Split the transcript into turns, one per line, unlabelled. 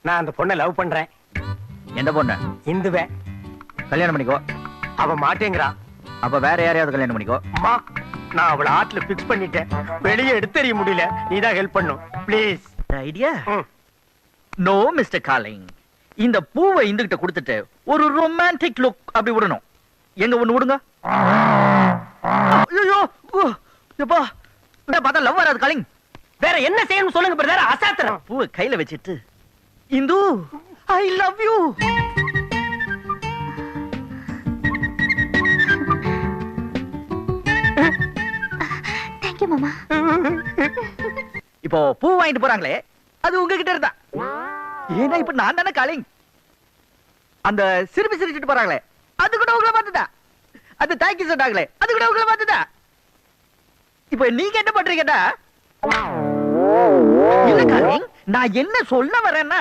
நான் அந்த பொண்ணை லவ் பண்றேன்.
எந்த பொண்ணு?
இந்துவே.
கல்யாணம் பண்ணிக்கோ.
அவ மாட்டேங்கிறா.
அப்ப வேற யாரையாவது கல்யாணம் பண்ணிக்கோ.
அம்மா, நான் அவளை ஆட்ல பிக்ஸ் பண்ணிட்டேன். வெளியே எடுத்தறிய முடியல. நீதான் ஹெல்ப் பண்ணும் please.
Idea? No mister calling. இந்த பூவை இந்துகிட்ட கொடுத்துட்டு ஒரு ரொமான்டிக் லுக் அப்படி விடணும். எங்க ஒண்ணு விடுங்க. ஐயோ எப்பா, பார்த்தா லவ் வராது காலிங்.
வேற என்ன செய்யணும் சொல்லுங்க பிரதர். அசாத்திரம்.
பூவை கையில வச்சிட்டு Hindu I love you.
Thank you மாமா.
இப்போ பூ வாங்கிட்டு போறாங்களே, அது உங்ககிட்ட இருந்தா. ஏன்னா இப்ப நான் தானே காலிங். அந்த சிரிப்பு சிரிச்சிட்டு போறாங்களே, அது கூட உங்களை பார்த்துதா. அந்த தேங்க்யூ சொன்னாங்களே, அது கூட உங்களை பார்த்துதா. இப்ப நீங்க என்ன பண்றீங்கன்னா, இல்ல காலிங், நான் என்ன சொல்ல வரேன்னா